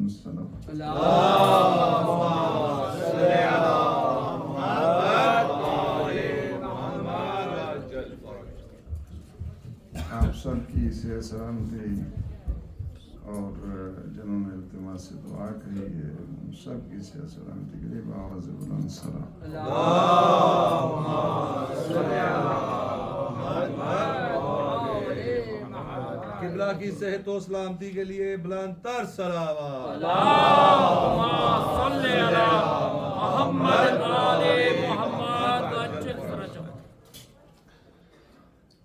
السلام. آپ سب کی صحت سلامتی اور جنہوں نے التماس سے دعا کہی ہے ان سب کی صحت سلامتی کے لیے بآواز بلند سلام. قبلہ کی صحت و سلامتی کے لیے بلند تر صلوات. اللهم صل على محمد آل محمد وعجل فرجهم.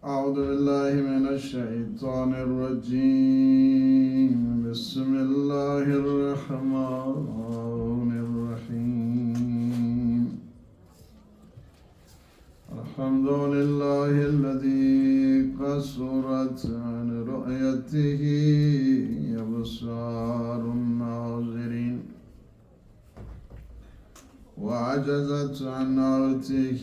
أعوذ بالله من الشيطان الرجيم. بسم الله الرحمن الرحيم. الحمد لله الذي قصرت عن رؤيته أبصار الناظرين وعجزت عن عرته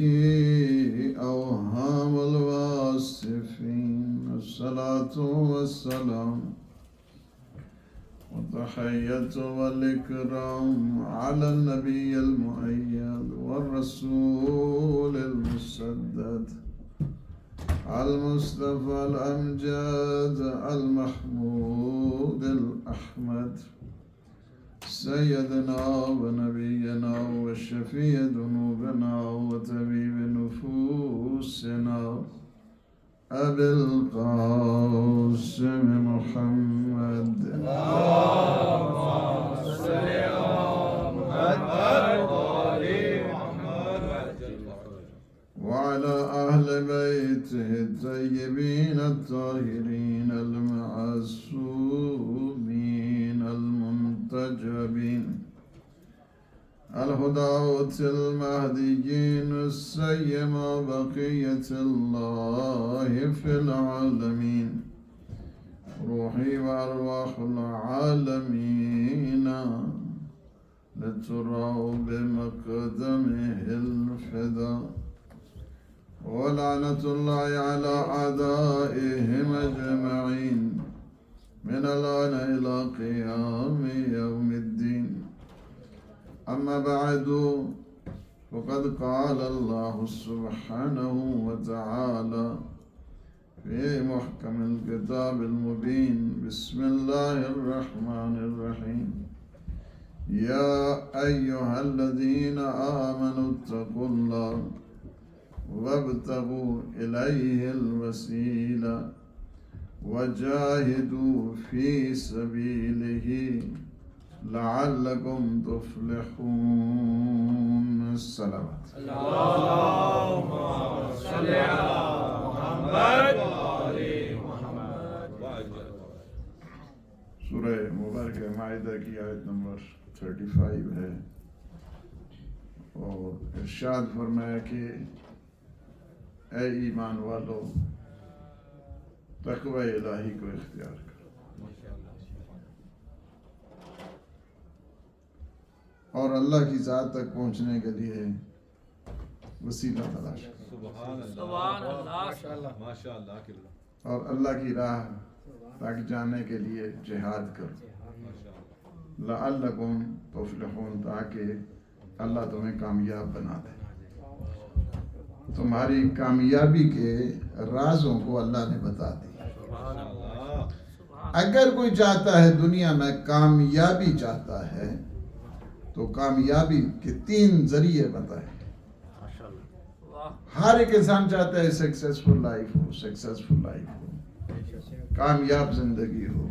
أوهام الواصفين. الصلاة والسلام والتحية والإكرام على النبي المؤيد والرسول المسدد المصطفى الأمجد المحمود الأحمد سيدنا ونبينا وشفيع ذنوبنا وطبيب نفوسنا أبي القاسم محمد. اللهم صل على محمد وآل محمد وعلى أهل بيته الطيبين الطاهرين المعصومين المنتجبين الهداة المهديين السيما بقية الله في العالمين. روحي وأرواح العالمين لتروا بمقدمه الفداء. ولعنة الله على أعدائهم أجمعين من الآن إلى قيام يوم الدين. أما بعد فقد قال الله سبحانه وتعالى في محكم الكتاب المبين. بسم الله الرحمن الرحيم. يا أيها الذين آمنوا اتقوا الله وابتغوا إليه الوسيلة وجاهدوا في سبيله لعلكم تفلحون. الصلوات. اللهم صل على محمد وآل محمد. سورہ مبارکہ مائدہ کی آیت نمبر 35 ہے اور ارشاد فرمایا کہ اے ایمان والو تقوی الہی کو اختیار کرو اور اللہ کی ذات تک پہنچنے کے لیے وسیلہ تلاش کرو سبحان سبحان اللہ. ماشاءاللہ قبلہ. اور اللہ کی راہ تک جانے کے لیے جہاد کرو لعلکم تفلحون تاکہ اللہ تمہیں کامیاب بنا دے. تمہاری کامیابی کے رازوں کو اللہ نے بتا دی. اگر کوئی چاہتا ہے دنیا میں کامیابی چاہتا ہے تو کامیابی کے 3 ذریعے بتائے. ہر ایک انسان چاہتا ہے سکسیسفل لائف ہو کامیاب زندگی ہو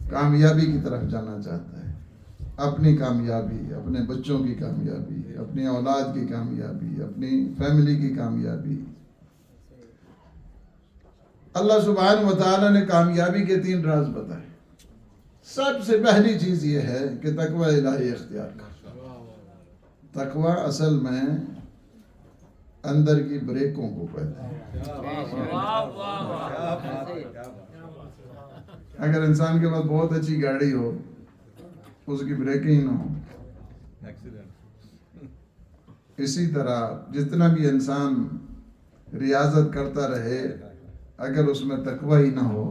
کامیابی کی طرف جانا چاہتا ہے. اپنی کامیابی, اپنے بچوں کی کامیابی, اپنی اولاد کی کامیابی, اپنی فیملی کی کامیابی. اللہ سبحانہ و تعالیٰ نے کامیابی کے 3 راز بتائے. سب سے پہلی چیز یہ ہے کہ تقوی الہی اختیار کر. تقوی اصل میں اندر کی بریکوں کو کہتے ہیں. اگر انسان کے پاس بہت اچھی گاڑی ہو اس کی بریکیں ہی نہ ہو. اسی طرح جتنا بھی انسان ریاضت کرتا رہے اگر اس میں تقوی ہی نہ ہو.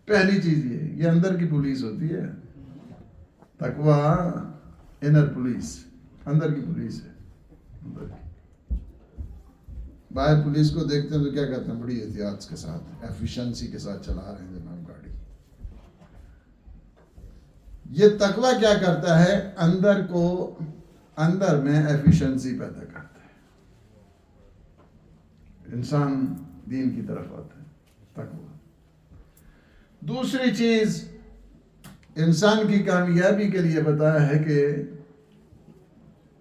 پہلی چیز یہ ہے یہ اندر کی پولیس ہوتی ہے. تقویٰ انر پولیس، اندر کی پولیس ہے. اندر کی. باہر پولیس کو دیکھتے ہیں تو کیا کہتے ہیں؟ بڑی احتیاط کے ساتھ، ایفیشنسی کے ساتھ چلا رہے ہیں جناب گاڑی. یہ تقویٰ کیا کرتا ہے؟ اندر میں ایفیشنسی پیدا کرتا ہے. انسان دین کی طرف آتا ہے. تقویٰ. دوسری چیز انسان کی کامیابی کے لیے بتایا ہے کہ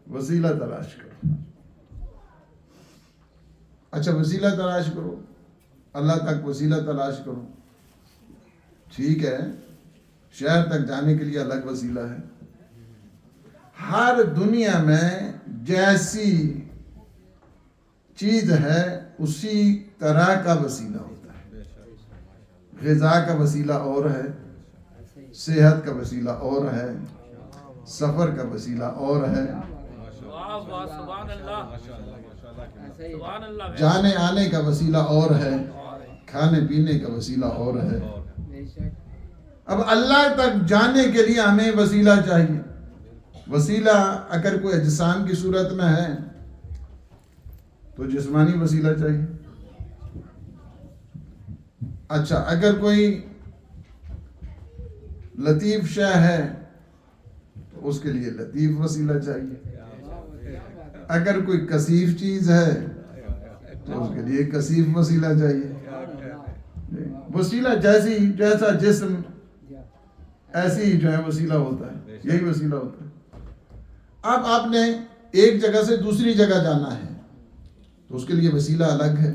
وسیلہ تلاش کرو. اچھا وسیلہ تلاش کرو، اللہ تک وسیلہ تلاش کرو، ٹھیک ہے. شہر تک جانے کے لیے الگ وسیلہ ہے. ہر دنیا میں جیسی چیز ہے اسی طرح کا وسیلہ ہوتا ہے. غذا کا وسیلہ اور ہے، صحت کا وسیلہ اور ہے، سفر کا وسیلہ اور ہے، سبحان اللہ، سبحان اللہ. جانے آنے کا وسیلہ اور ہے، کھانے پینے کا وسیلہ اور ہے. اب اللہ تک جانے کے لیے ہمیں وسیلہ چاہیے. وسیلہ اگر کوئی اجسام کی صورت میں ہے تو جسمانی وسیلہ چاہیے. اچھا اگر کوئی لطیف شے ہے تو اس کے لیے لطیف وسیلہ چاہیے. اگر کوئی کثیف چیز ہے تو اس کے لیے کثیف وسیلہ چاہیے. وسیلہ جیسا جسم ایسی جو ہے وسیلہ ہوتا ہے. یہی وسیلہ ہوتا ہے. اب آپ نے ایک جگہ سے دوسری جگہ جانا ہے تو اس کے لیے وسیلہ الگ ہے.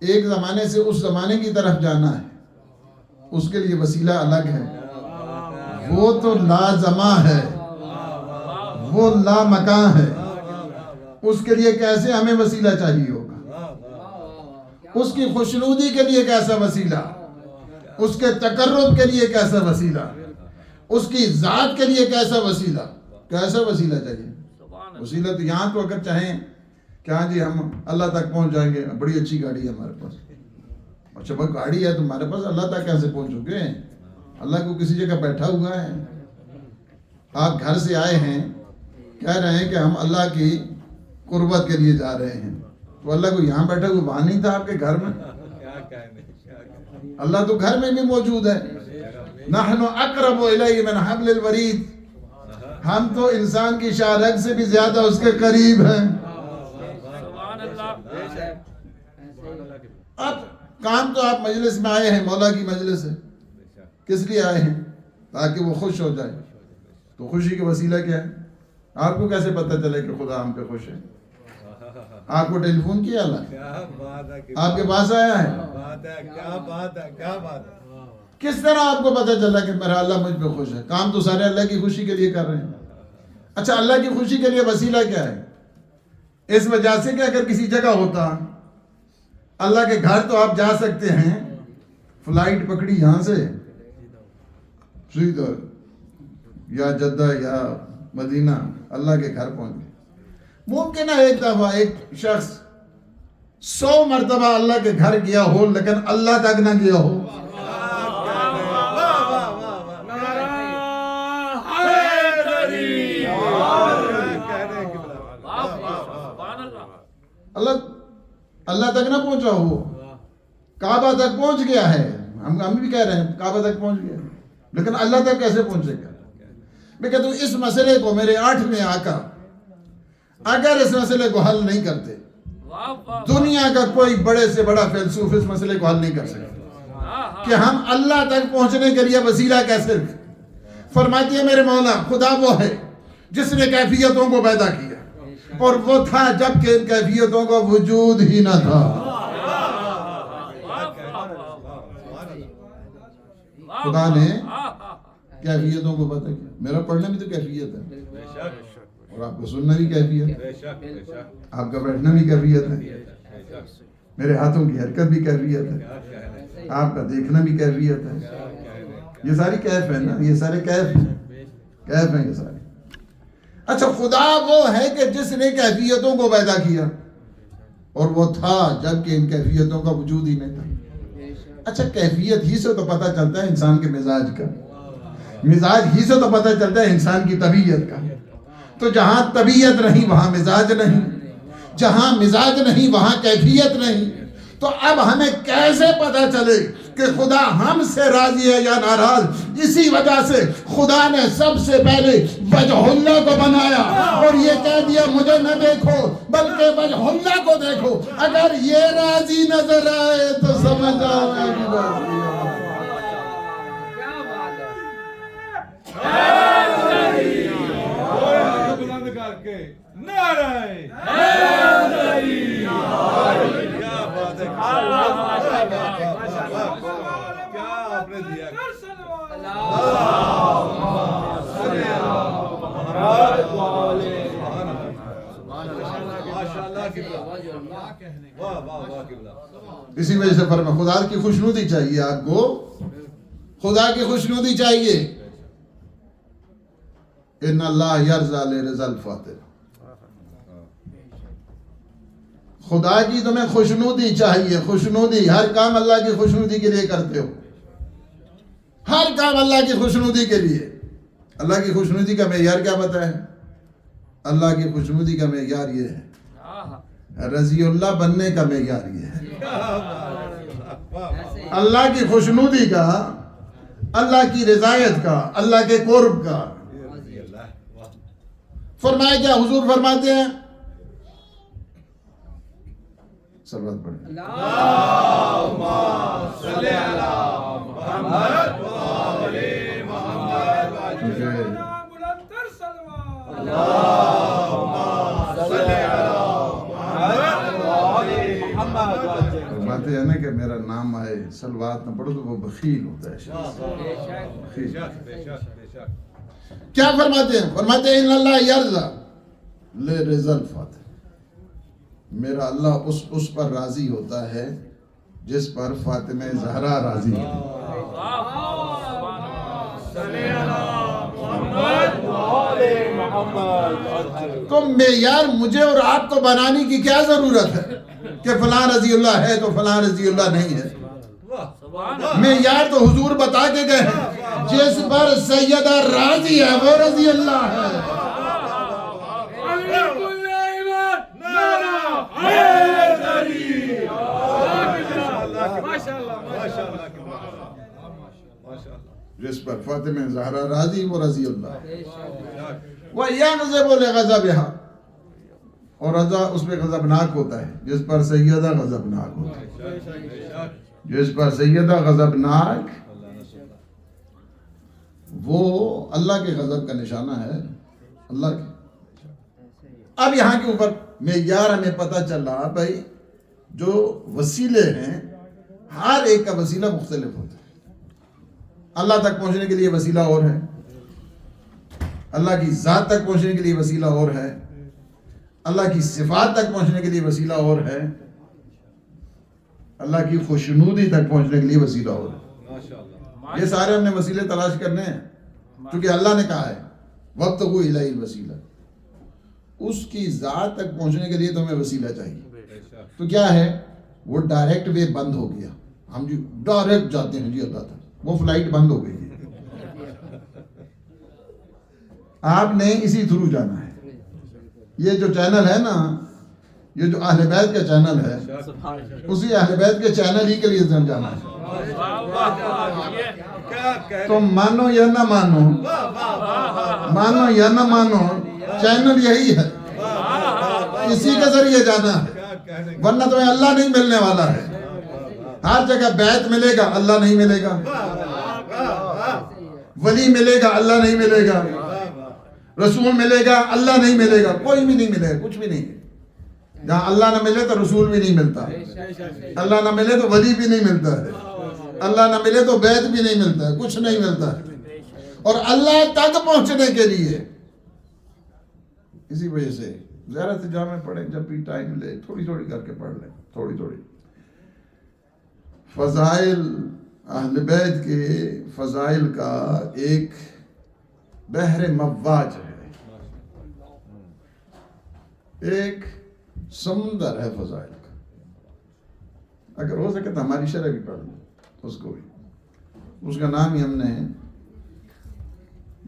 ایک زمانے سے اس زمانے کی طرف جانا ہے اس کے لیے وسیلہ الگ ہے. وہ تو لازمہ ہے، وہ لامکان ہے. اس کے لیے کیسے ہمیں وسیلہ چاہیے ہوگا؟ اس کی خوشنودی کے لیے کیسا وسیلہ، اس کے تقرب کے لیے کیسا وسیلہ، اس کی ذات کے لیے کیسا وسیلہ، کیسا وسیلہ چاہیے. وسیلہ تو یہاں تو اگر چاہیں کہ ہاں جی ہم اللہ تک پہنچ جائیں گے، بڑی اچھی گاڑی ہے ہمارے پاس. اچھا بھائی گاڑی ہے تمہارے پاس، اللہ تک کیسے پہنچو گے؟ اللہ کو کسی جگہ بیٹھا ہوا ہے. آپ گھر سے آئے ہیں کہہ رہے ہیں کہ ہم اللہ کی قربت کے لیے جا رہے ہیں، تو اللہ کو یہاں بیٹھا ہوا وہاں نہیں تھا آپ کے گھر میں؟ اللہ تو گھر میں بھی موجود ہے. نحن اقرب الیہ من حبل الورید. ہم تو انسان کی شاہ رگ سے بھی زیادہ اس کے قریب ہیں. اب کام تو آپ مجلس میں آئے ہیں، مولا کی مجلس ہے، کس لیے آئے ہیں؟ تاکہ وہ خوش ہو جائے. تو خوشی کا وسیلہ کیا ہے؟ آپ کو کیسے پتہ چلے کہ خدا ہم پہ خوش ہے؟ آپ کو ٹیلی فون کیا اللہ؟ آپ کے پاس آیا ہے؟ کس طرح آپ کو پتہ چلا کہ میرا اللہ مجھ پہ خوش ہے؟ کام تو سارے اللہ کی خوشی کے لیے کر رہے ہیں. اچھا اللہ کی خوشی کے لیے وسیلہ کیا ہے؟ اس وجہ سے کہ اگر کسی جگہ ہوتا، اللہ کے گھر تو آپ جا سکتے ہیں، فلائٹ پکڑی یہاں سے سیدھا یا جدہ یا مدینہ، اللہ کے گھر پہنچ گئے. ممکن ہے ایک دفعہ ایک شخص 100 مرتبہ اللہ کے گھر گیا ہو لیکن اللہ تک نہ گیا ہو. اللہ تک نہ پہنچا ہو. کعبہ تک پہنچ گیا ہے، ہم بھی کہہ رہے ہیں کعبہ تک پہنچ گیا، لیکن اللہ تک کیسے پہنچے گا؟ میں کہتا ہوں اس مسئلے کو میرے 8ویں آقا اگر اس مسئلے کو حل نہیں کرتے، دنیا کا کوئی بڑے سے بڑا فیلسوف اس مسئلے کو حل نہیں کر سکتا کہ ہم اللہ تک پہنچنے کے لیے وسیلہ کیسے. فرماتی ہے میرے مولا خدا وہ ہے جس نے کیفیتوں کو پیدا کیا، اور وہ تھا جب کہ ان کیفیتوں کا وجود ہی نہ تھا. خدا نے کیفیتوں کو پتہ کیا. میرا پڑھنا بھی تو کیفیت ہے، اور آپ کو سننا بھی کیفیت ہے، آپ کا بیٹھنا بھی کیفیت ہے، میرے ہاتھوں کی حرکت بھی کیفیت ہے، آپ کا دیکھنا بھی کیفیت ہے. یہ ساری کیف ہے نا، یہ سارے کیف ہیں یہ سارے. اچھا خدا وہ ہے کہ جس نے کیفیتوں کو پیدا کیا، اور وہ تھا جب کہ ان کیفیتوں کا وجود ہی نہیں تھا. اچھا کیفیت ہی سے تو پتہ چلتا ہے انسان کے مزاج کا، مزاج ہی سے تو پتہ چلتا ہے انسان کی طبیعت کا. تو جہاں طبیعت نہیں وہاں مزاج نہیں، جہاں مزاج نہیں وہاں کیفیت نہیں. تو اب ہمیں کیسے پتہ چلے کہ خدا ہم سے راضی ہے یا ناراض؟ اسی وجہ سے خدا نے سب سے پہلے وجہ اللہ کو بنایا اور یہ کہہ دیا مجھے نہ دیکھو بلکہ وجہ اللہ کو دیکھو. اگر یہ راضی نظر آئے تو سمجھ جاؤ میں بھی راضی ہوں. بلند کر کے نعرہ کیا بات ہے، کیا آپ نے دیا. اسی وجہ سے فرما خدا کی خوشنودی چاہیے آپ کو، خدا کی خوشنودی چاہیے. ان اللہ یرضی لرضا الفاتح. خدا کی تمہیں خوشنودی چاہیے، خوشنودی. ہر کام اللہ کی خوشنودی کے لیے کرتے ہو، ہر کام اللہ کی خوشنودی کے لیے. اللہ کی خوشنودی کا معیار کیا بتائیں؟ اللہ کی خوشنودی کا معیار یہ ہے، رضی اللہ بننے کا معیار یہ ہے. اللہ کی خوشنودی کا، اللہ کی رضایت کا، اللہ کے قرب کا. فرمایا کیا حضور فرماتے ہیں؟ صلوات پڑھیں. اللہم صلی علی محمد و آل محمد. اللہم صلی علی محمد و آل محمد. فرماتے ہیں نا کہ میرا نام آئے صلوات نہ پڑھو تو وہ بخیل ہوتا ہے. کیا فرماتے ہیں؟ فرماتے ہیں ان اللہ یرضی لرضا الفاتح. میرا اللہ اس پر راضی ہوتا ہے جس پر فاطمہ زہرا راضی ہے. تو معیار مجھے اور آپ کو بنانے کی کیا ضرورت ہے کہ فلاں رضی اللہ ہے تو فلاں رضی اللہ نہیں ہے؟ معیار تو حضور بتا کے گئے ہیں، جس پر سیدہ راضی ہے وہ رضی اللہ ہے. جس پر فاطمہ زہرا راضی وہ رضی اللہ. وَيَغْضَبُ لِغَضَبِهَا. اور رضا اس پہ غضبناک ہوتا ہے جس پر سیدہ غضبناک ہوتا ہے. جس پر سیدہ غضبناک، وہ اللہ کے غضب کا نشانہ ہے. اللہ کے اب یہاں کے اوپر معیار ہمیں پتہ چل رہا بھائی جو وسیلے ہیں ہر ایک کا وسیلہ مختلف ہوتا ہے. اللہ تک پہنچنے کے لیے وسیلہ اور ہے، اللہ کی ذات تک پہنچنے کے لیے وسیلہ اور ہے، اللہ کی صفات تک پہنچنے کے لیے وسیلہ اور ہے، اللہ کی خوشنودی تک پہنچنے کے لیے وسیلہ اور ہے. یہ سارے ہم نے وسیلے تلاش کرنے ہیں کیونکہ اللہ نے کہا ہے وَابْتَغُوا إِلَيْهِ الْوَسِيلَةَ. اس کی ذات تک پہنچنے کے لیے تو ہمیں وسیلہ چاہیے. تو کیا ہے؟ وہ ڈائریکٹ وے بند ہو گیا. ہم جی ڈائریکٹ جاتے ہیں جی اللہ تک، وہ فلائٹ بند ہو گئی ہے. آپ نے اسی تھرو جانا ہے. یہ جو چینل ہے نا، یہ جو اہل بیت کا چینل ہے، اسی اہل بیت کے چینل ہی کے لیے جانا ہے. تو مانو یا نہ مانو، مانو یا نہ مانو، چینل یہی ہے، اسی کے ذریعے جانا ہے. ورنہ تمہیں اللہ نہیں ملنے والا ہے. ہر جگہ بیت ملے گا، اللہ نہیں ملے گا. ولی ملے گا، اللہ نہیں ملے گا. رسول ملے گا، اللہ نہیں ملے گا. کوئی بھی نہیں ملے گا، کچھ بھی نہیں. جہاں اللہ نہ ملے تو رسول بھی نہیں ملتا، اللہ نہ ملے تو ولی بھی نہیں ملتا ہے، اللہ نہ ملے تو بیت بھی نہیں ملتا ہے، کچھ نہیں ملتا ہے. اور اللہ تک پہنچنے کے لیے اسی وجہ سے زیارت جامع پڑھیں، جب بھی ٹائم لے تھوڑی تھوڑی کر کے پڑھ لیں، تھوڑی تھوڑی. فضائل اہل بیت کے فضائل کا ایک بحر مواج ہے، ایک سمندر ہے فضائل کا. اگر ہو سکے تو ہماری شرح بھی پڑھ لیں. اس کو بھی. اس کا نام ہی ہم نے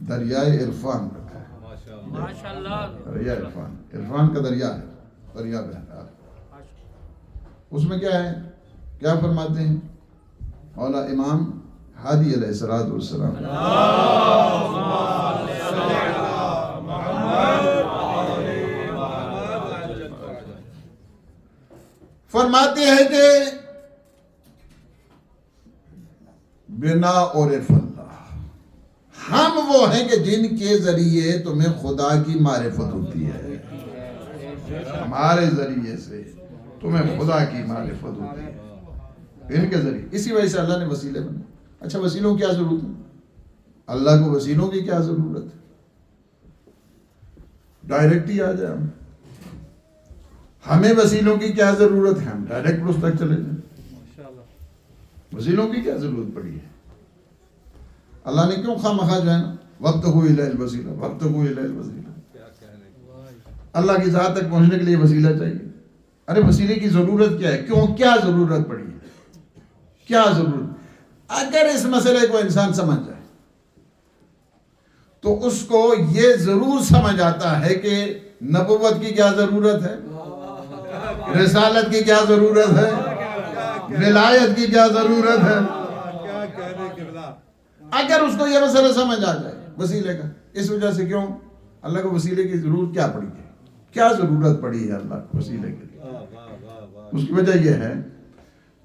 دریائے عرفان رکھا ہے. ماشاءاللہ. دریا عرفان، عرفان کا دریا ہے، دریا بہ رہا ہے. اس میں کیا ہے، کیا فرماتے ہیں مولا امام ہادی علیہ السلام فرماتے ہیں کہ بنا عرف اللہ، ہم وہ ہیں کہ جن کے ذریعے تمہیں خدا کی معرفت ہوتی ہے. ہمارے ذریعے سے تمہیں خدا کی معرفت ہوتی ہے، ان کے ذریعے. اسی وجہ سے اللہ نے وسیلے بنائے. اچھا وسیلوں کی کیا ضرورت ہے؟ اللہ کو وسیلوں کی کیا ضرورت ہے؟ ڈائریکٹ ہی آ جائے. ہمیں وسیلوں کی کیا ضرورت ہے؟ ہم ڈائریکٹ اس تک چلے جائیں. وسیلوں کی کیا ضرورت پڑی ہے؟ اللہ نے کیوں خواہ جو ہے نا وابتغوا الیہ الوسیلہ وابتغوا الیہ الوسیلہ، اللہ کی ذات تک پہنچنے کے لیے وسیلہ چاہیے. ارے وسیلے کی ضرورت کیا ہے؟ کیوں، کیا ضرورت پڑی ہے؟ کیا ضرورت؟ اگر اس مسئلے کو انسان سمجھ جائے تو اس کو یہ ضرور سمجھ آتا ہے کہ نبوت کی کیا ضرورت ہے، رسالت کی کیا ضرورت ہے، ولایت کی کیا ضرورت ہے. اگر اس کو یہ مسئلہ سمجھ آ جائے وسیلے کا، اس وجہ سے کیوں اللہ کو وسیلے کی ضرورت کیا پڑی ہے، کیا ضرورت پڑی ہے اللہ کو وسیلے کے لیے. اس کی وجہ یہ ہے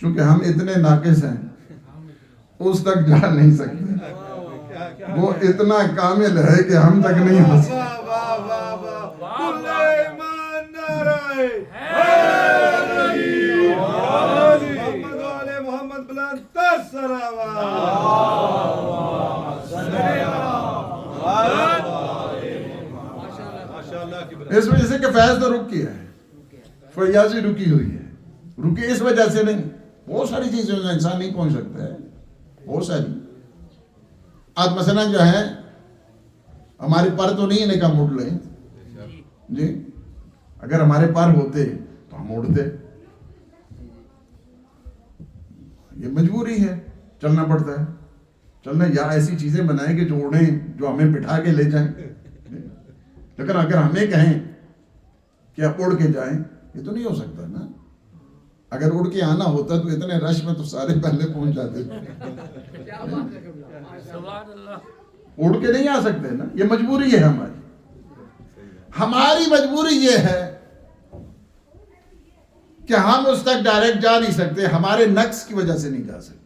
چونکہ ہم اتنے ناقص ہیں اس تک جا نہیں سکتے، وہ اتنا کامل ہے کہ ہم تک نہیں ہو سکتے. اس وجہ سے کہ فیض تو رک گیا ہے، فیاضی رکی ہوئی ہے. رکی اس وجہ سے نہیں، بہت ساری چیزیں جو انسان نہیں پہنچ سکتا ہے، بہت ساری. آج مثلا جو ہے ہمارے پر تو نہیں ہے نکاح موڑ لیں جی، اگر ہمارے پر ہوتے تو ہم موڑتے. یہ مجبوری ہے، چلنا پڑتا ہے. چلنا یا ایسی چیزیں بنائیں کہ جو اڑیں، جو ہمیں بٹھا کے لے جائیں. لیکن اگر ہمیں کہیں کہ آپ اڑ کے جائیں، یہ تو نہیں ہو سکتا نا. اگر اڑ کے آنا ہوتا تو اتنے رش میں تو سارے پہلے پہنچ جاتے. اڑ کے نہیں آ سکتے نا، یہ مجبوری ہے ہماری. ہماری مجبوری یہ ہے کہ ہم اس تک ڈائریکٹ جا نہیں سکتے، ہمارے نقص کی وجہ سے نہیں جا سکتے.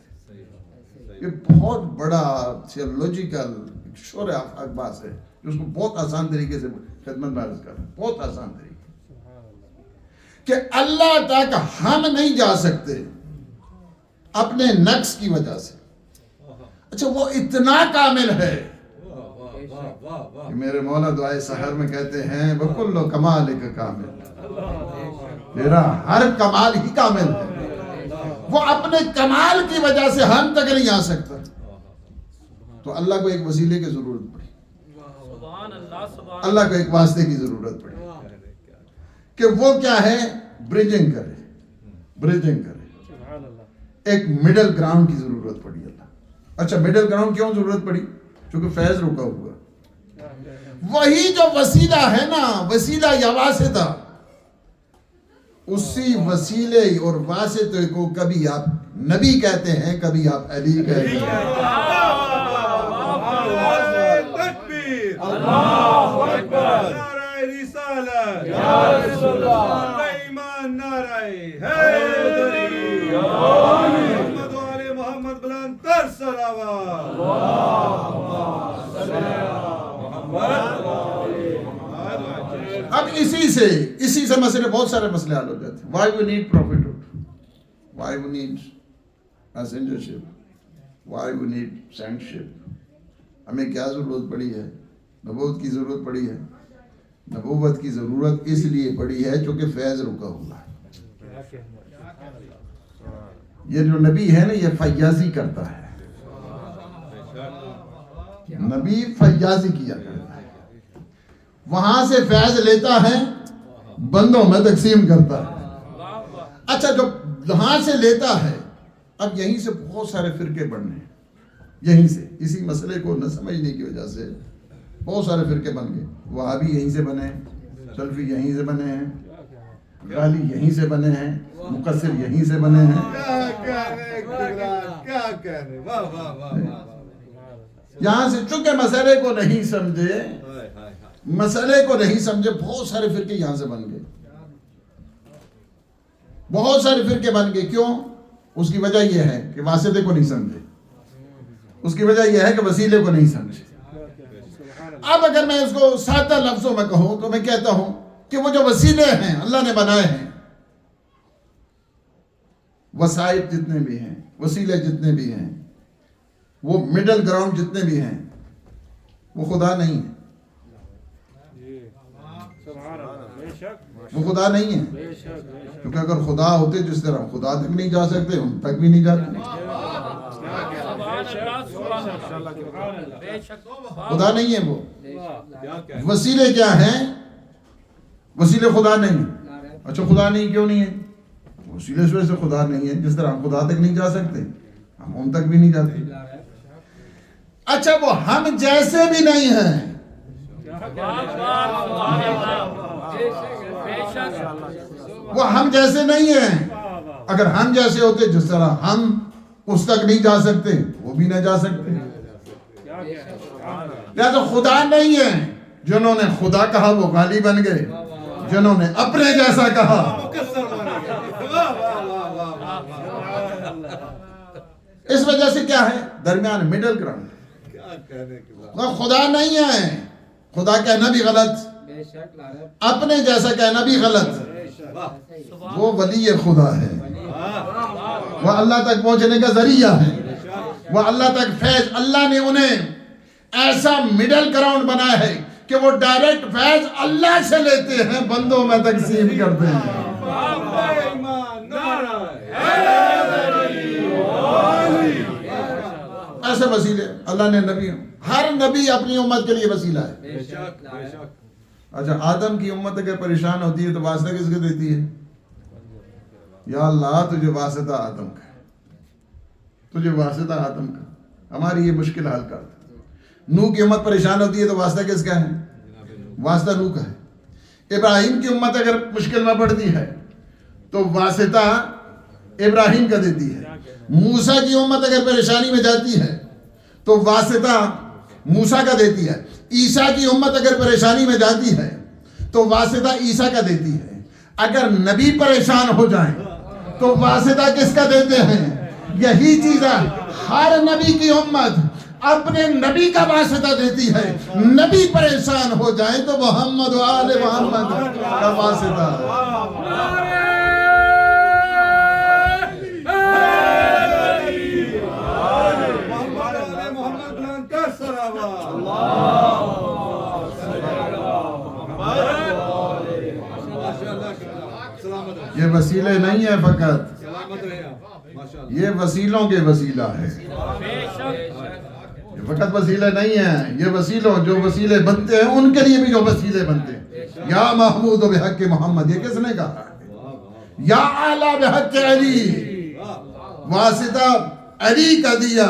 یہ بہت بڑا تھیولوجیکل شور اقباس ہے، جو اس کو بہت آسان طریقے سے خدمت میں عرض کر رہا ہے. بہت آسان طریقے کہ اللہ تک ہم نہیں جا سکتے اپنے نقص کی وجہ سے. اچھا وہ اتنا کامل ہے کہ میرے مولا دعائے سحر میں کہتے ہیں وَكُلُّ كَمَالِكَ كَامِلٌ، تیرا ہر کمال ہی کامل ہے. وہ اپنے کمال کی وجہ سے ہم تک نہیں آ سکتا، تو اللہ کو ایک وسیلے کی ضرورت پڑی، اللہ کو ایک واسطے کی ضرورت پڑی کہ وہ کیا ہے، بریجنگ کرے. ایک مڈل گراؤنڈ کی ضرورت پڑی اللہ. اچھا مڈل گراؤنڈ کیوں ضرورت پڑی؟ چونکہ فیض رکا ہوا. وہی جو وسیلہ ہے نا، وسیلہ یا واسطہ، اسی وسیلے اور واسطے کو کبھی آپ نبی کہتے ہیں، کبھی آپ علی کہتے ہیں. اللہ اکبر، نعرہ رسالت یا رسول اللہ، ایمان نعرہ حیدری، محمد و آل محمد بلند تر صلوات. اب اسی سے مسئلے، بہت سارے مسئلے حل ہو جاتے ہیں. Why we need prophethood? Why we need messengership? Why we need saintship? ہمیں کیا ضرورت پڑی ہے؟ نبوت کی ضرورت پڑی ہے. نبوت کی ضرورت اس لیے پڑی ہے چونکہ فیض رکا ہوا ہے. یہ جو نبی ہے نا، یہ فیاضی کرتا ہے. نبی فیاضی کیا کرتا ہے، وہاں سے فیض لیتا ہے، بندوں میں تقسیم کرتا ہے. اچھا جو وہاں سے لیتا ہے اب یہیں سے بہت سارے فرقے بننے ہیں، یہیں سے اسی مسئلے کو نہ سمجھنے کی وجہ سے بہت سارے فرقے بن گئے. وہابی یہیں سے بنے ہیں، سلفی یہیں سے بنے ہیں، غالی یہیں سے بنے ہیں، مقصر یہیں سے بنے ہیں. یہاں سے چونکہ مسئلے کو نہیں سمجھے بہت سارے فرقے یہاں سے بن گئے، بہت سارے فرقے بن گئے. کیوں؟ اس کی وجہ یہ ہے کہ واسطے کو نہیں سمجھے، اس کی وجہ یہ ہے کہ وسیلے کو نہیں سمجھے. اب اگر میں اس کو سادہ لفظوں میں کہوں تو میں کہتا ہوں کہ وہ جو وسیلے ہیں اللہ نے بنائے ہیں، وسائل جتنے بھی ہیں، وسیلے جتنے بھی ہیں، وہ مڈل گراؤنڈ جتنے بھی ہیں، وہ خدا نہیں ہے، وہ خدا نہیں ہے. کیونکہ اگر خدا ہوتے جس طرح خدا تک نہیں جا سکتے، ان تک بھی نہیں جاتے. خدا نہیں ہے وہ. وسیلے کیا ہیں؟ وسیلے خدا نہیں. اچھا خدا نہیں کیوں نہیں ہے؟ وسیلے سے ویسے خدا نہیں ہے. جس طرح ہم خدا تک نہیں جا سکتے، ہم ان تک بھی نہیں جاتے. اچھا وہ ہم جیسے بھی نہیں ہیں. وہ ہم جیسے نہیں ہیں. اگر ہم جیسے ہوتے جس طرح ہم اس تک نہیں جا سکتے، وہ بھی نہ جا سکتے. لہذا خدا نہیں ہے. جنہوں نے خدا کہا وہ غالی بن گئے، جنہوں نے اپنے جیسا کہا اس وجہ سے کیا ہے؟ درمیان مڈل گراؤنڈ. خدا نہیں ہے. خدا کہنا بھی غلط، اپنے جیسا کہنا بھی غلط. وہ ولی خدا ہے، وہ اللہ تک پہنچنے کا ذریعہ ہے، وہ اللہ تک فیض. اللہ نے انہیں ایسا مڈل گراؤنڈ بنایا ہے کہ وہ ڈائریکٹ فیض اللہ سے لیتے ہیں، بندوں میں تقسیم کرتے ہیں. ایسے وسیلے اللہ نے نبی، ہر نبی اپنی امت کے لیے وسیلہ ہے. اچھا آدم کی امت اگر پریشان ہوتی ہے تو واسطہ کس کو دیتی ہے؟ یا اللہ تجھے واسطہ آدم کا، تجھے واسطہ آدم کا، ہماری یہ مشکل حل کر. نوح کی امت پریشان ہوتی ہے تو واسطہ کس کا ہے؟ واسطہ نوح کا ہے. ابراہیم کی امت اگر مشکل میں پڑتی ہے تو واسطہ ابراہیم کا دیتی ہے. موسیٰ کی امت اگر پریشانی میں جاتی ہے تو واسطہ موسیٰ کا دیتی ہے. عیسیٰ کی امت اگر پریشانی میں جاتی ہے تو واسطہ عیسیٰ کا دیتی ہے. اگر نبی پریشان ہو جائیں تو واسطہ کس کا دیتے ہیں؟ یہی چیز ہے. ہر نبی کی امت اپنے نبی کا واسطہ دیتی ہے. نبی پریشان ہو جائیں تو محمد و آل محمد کا واسطہ. یہ وسیلے نہیں ہے فقط، یہ وسیلوں کے وسیلہ ہے. یہ فقط وسیلے نہیں ہیں، یہ وسیلوں جو وسیلے بنتے ہیں ان کے لیے بھی جو وسیلے بنتے ہیں. یا محمود بحق محمد، یہ کس نے کہا؟ یا اعلیٰ بحق علی، واسطہ علی کا دیا،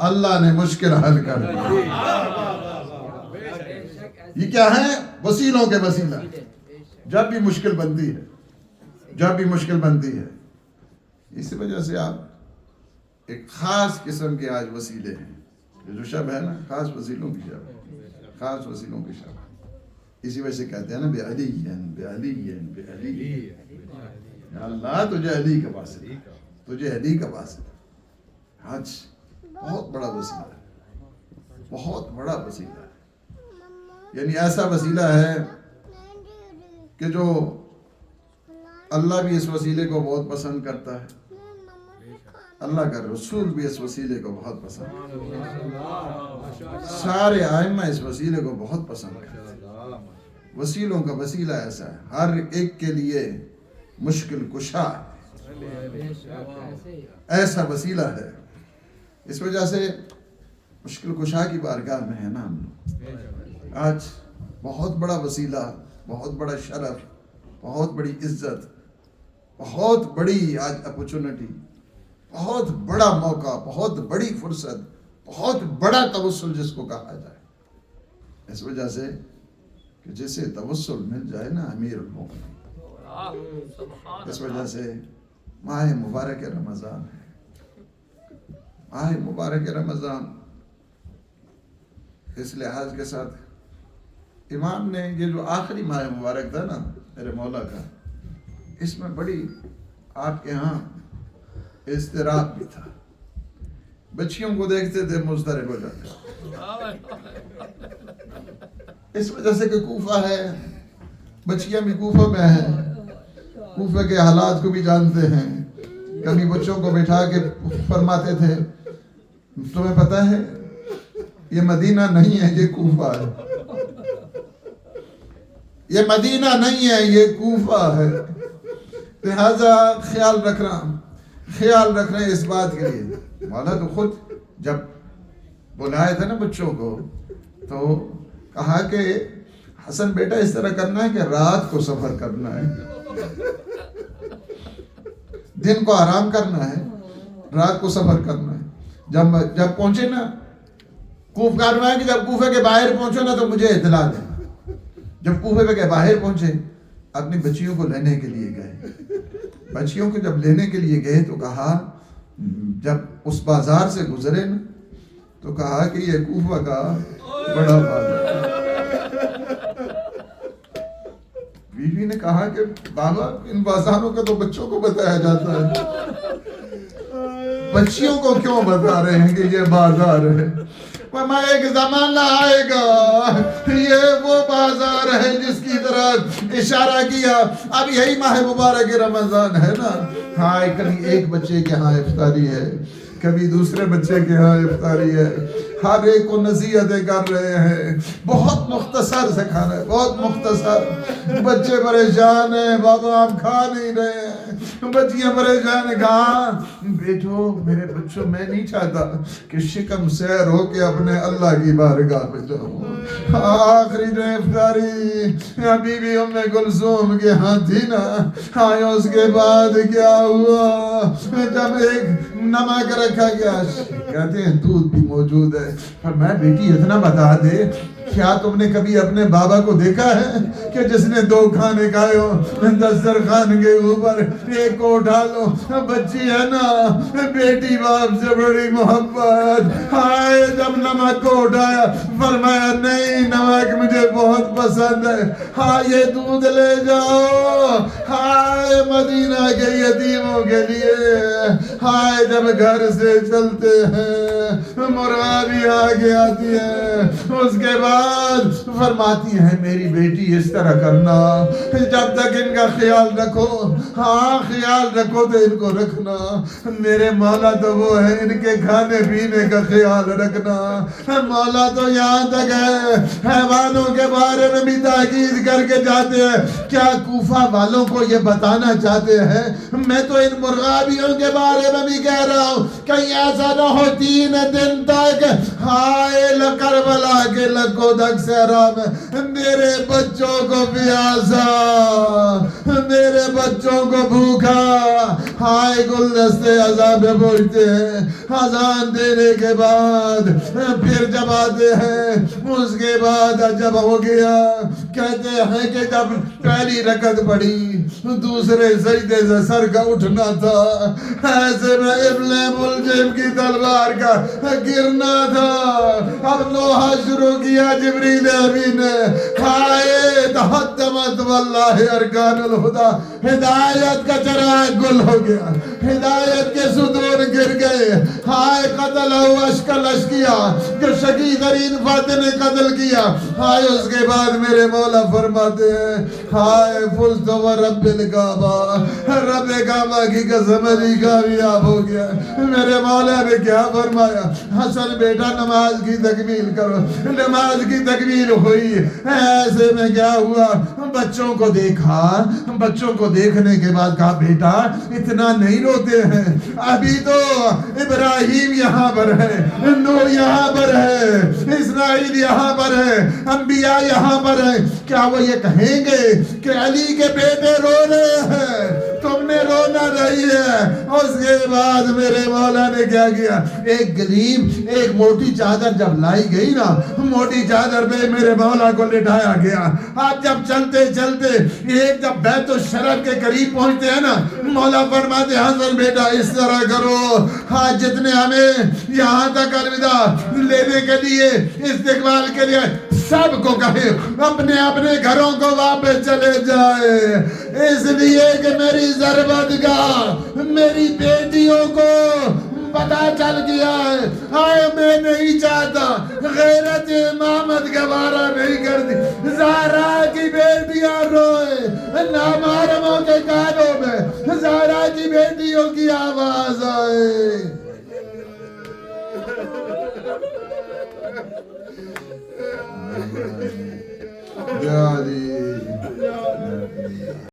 اللہ نے مشکل حل کر دیا. یہ کیا ہے؟ وسیلوں کے وسیلہ. جب بھی مشکل بنتی ہے، جب بھی مشکل بنتی ہے، اس وجہ سے آپ ایک خاص قسم کے آج وسیلے ہیں. جو شب ہے نا، خاص وسیلوں کی شب، خاص وسیلوں کی شب. اسی وجہ سے کہتے ہیں نا بے علی بے علی بے علی. یا اللہ تجھے علی کا واسطہ، تجھے علی کا واسطہ. آج بہت بڑا وسیلہ ہے، بہت بڑا وسیلہ ہے. یعنی ایسا وسیلہ ہے کہ جو اللہ بھی اس وسیلے کو بہت پسند کرتا ہے، اللہ کا رسول بھی اس وسیلے کو بہت پسند کرتا ہے، سارے ائمہ اس وسیلے کو بہت پسند کرتے ہیں. وسیلوں کا وسیلہ ایسا ہے، ہر ایک کے لیے مشکل کشا ہے، ایسا وسیلہ ہے. اس وجہ سے مشکل کشا کی بارگاہ میں ہے نا ہم لوگ. آج بہت بڑا وسیلہ، بہت بڑا شرف، بہت بڑی عزت، بہت بڑی آج اپورچونٹی بہت بڑا موقع، بہت بڑی فرصت، بہت بڑا توسل جس کو کہا جائے. اس وجہ سے کہ جسے توسل مل جائے نا امیر المومنین، اس وجہ سے ماہ مبارک رمضان ہے. ماہ مبارک رمضان اس لحاظ کے ساتھ امام نے یہ جو آخری ماہ مبارک تھا نا میرے مولا کا، اس میں بڑی آپ کے ہاں اضطراب بھی تھا. بچیوں کو دیکھتے تھے مضطرب ہو جاتے، اس وجہ سے کہ کوفہ ہے، بچیاں بھی کوفہ میں ہیں، کوفہ کے حالات کو بھی جانتے ہیں. کبھی بچوں کو بٹھا کے فرماتے تھے تمہیں پتہ ہے یہ مدینہ نہیں ہے، یہ کوفہ ہے. یہ مدینہ نہیں ہے، یہ کوفہ ہے. لہذا خیال رکھنا اس بات کے لیے. مولا تو خود جب بلائے تھے نا بچوں کو تو کہا کہ حسن بیٹا اس طرح کرنا ہے کہ رات کو سفر کرنا ہے، دن کو آرام کرنا ہے، رات کو سفر کرنا ہے. جب پہنچے نا کوفہ میں کہ جب کوفے کے باہر پہنچو نا تو مجھے اطلاع دیں. جب کوفے کے باہر پہنچے اپنی بچیوں کو لینے کے لیے گئے. بچیوں کو جب لینے کے لیے گئے تو کہا، جب اس بازار سے گزرے نا تو کہا کہ یہ کوفہ کا بڑا بازار. بیوی نے کہا کہ بابا ان بازاروں کا تو بچوں کو بتایا جاتا ہے، بچیوں کو کیوں بتا رہے ہیں کہ یہ بازار ہے؟ فرمایا ایک زمانہ آئے گا یہ وہ بازار ہے جس کی طرف اشارہ کیا. اب یہی ماہ مبارک رمضان ہے نا. ہاں کبھی ایک بچے کے ہاں افطاری ہے، کبھی دوسرے بچے کے ہاں افطاری ہے، ہر ایک کو نصیحتیں کر رہے ہیں. بہت مختصر سے کھانا ہے، بہت مختصر. بچے پریشان ہیں، بابا ہم کھا نہیں رہے ہیں. بچیاں پریشان ہیں، کہاں بیٹھو میرے بچوں، میں نہیں چاہتا کہ شکم سیر ہو کے اپنے اللہ کی بارگاہ پہ جاؤں. آخری جو افطاری بی بی ام کلثوم کے ہاں تھی نا، ہاں اس کے بعد کیا ہوا؟ جب ایک نمک رکھا گیا، کہتے ہیں دودھ بھی موجود ہے. فرمایا بیٹی اتنا بتا دے، کیا تم نے کبھی اپنے بابا کو دیکھا ہے کہ جس نے 2 کھانے کھائے ہو دسترخوان کے اوپر ایک کو اٹھا لو؟ بچی ہے نا، بیٹی باپ سے بڑی محبت. ہائے جب نمک کو اٹھایا فرمایا نہیں نمک مجھے بہت پسند ہے، ہاں یہ دودھ لے جاؤ ہائے مدینہ کے یتیموں کے لیے. ہائے جب گھر سے چلتے ہیں مرغا بھی آگے آتی ہے. اس کے بعد فرماتی ہے میری بیٹی اس طرح کرنا، جب تک ان کا خیال رکھو، ہاں خیال رکھو تو ان کو رکھنا. میرے مولا تو وہ ہے ان کے کھانے پینے کا خیال رکھنا. مولا تو یہاں تک ہے حیوانوں کے بارے میں بھی تاکید کر کے جاتے ہیں. کیا کوفہ والوں کو یہ بتانا چاہتے ہیں؟ میں تو ان مرغابیوں کے بارے میں بھی کہہ رہا ہوں کہیں ایسا نہ ہو 3 دن تک ہائے کربلا کے لکھوں تک صحرا میں میرے بچوں کو پیاسا، میرے بچوں کو بھوکا. ہائے گلدستے عذاب پہنچتے ہیں. اذان دینے کے بعد پھر جب آتے ہیں اس کے بعد جب ہو گیا کہتے ہیں کہ جب پہلی رکعت پڑھی دوسرے سجدے سے سر کا اٹھنا تھا، ایسے میں ابن ملجم کی تلوار کا گرنا تھا. اب نوحہ شروع کیا جبریل امین نے، ہائے تحتمت واللہ ارکان الہدا، ہدایت کا چراغ گل ہو گیا، ہدایت کے ستون گر گئے. ہائے قتل ہوا اشکل اشکیا جو شقی ترین فاتح نے قتل کیا. ہائے اس کے بعد میرے مولا فرماتے ہیں ہائے فزت و رب الکعبہ، رب کعبہ کی قسم علی کامیاب ہو گیا. میرے مولا نے کیا فرمایا؟ حسن بیٹا نماز کی تکمیل کرو. نماز کی تکمیل ہوئی. ایسے میں کیا ہوا؟ بچوں کو دیکھا، بچوں کو دیکھنے کے بعد کہا بیٹا اتنا نہیں روتے ہیں، ابھی تو ابراہیم یہاں پر ہے، نوح یہاں پر ہے، اسماعیل یہاں پر ہے، انبیاء یہاں پر ہیں. کیا وہ یہ کہیں گے کہ علی کے بیٹے رو رہے ہیں؟ تم نے رونا رہی ہے. اس کے بعد میرے مولا نے کیا کیا, ایک غریب ایک موٹی چادر جب لائی گئی نا, موٹی چادر پہ میرے مولا کو لٹایا گیا. آپ جب چلتے چلتے ایک جب بیت الشرف کے قریب پہنچتے ہیں نا, مولا فرماتے حسن بیٹا اس طرح کرو, ہاں جتنے ہمیں یہاں تک الوداع لینے کے لیے استقبال کے لیے سب کو کہے اپنے اپنے گھروں کو واپس چلے جائے, اس لیے کہ میری ضربت کا میری بیٹیوں کو پتا چل گیا ہے. آئے میں نہیں چاہتا غیرت امامت گوارا نہیں کرتی, زہرا کی بیٹیاں روئے, نامحرموں کے کانوں میں زہرا کی بیٹیوں کی آواز آئے.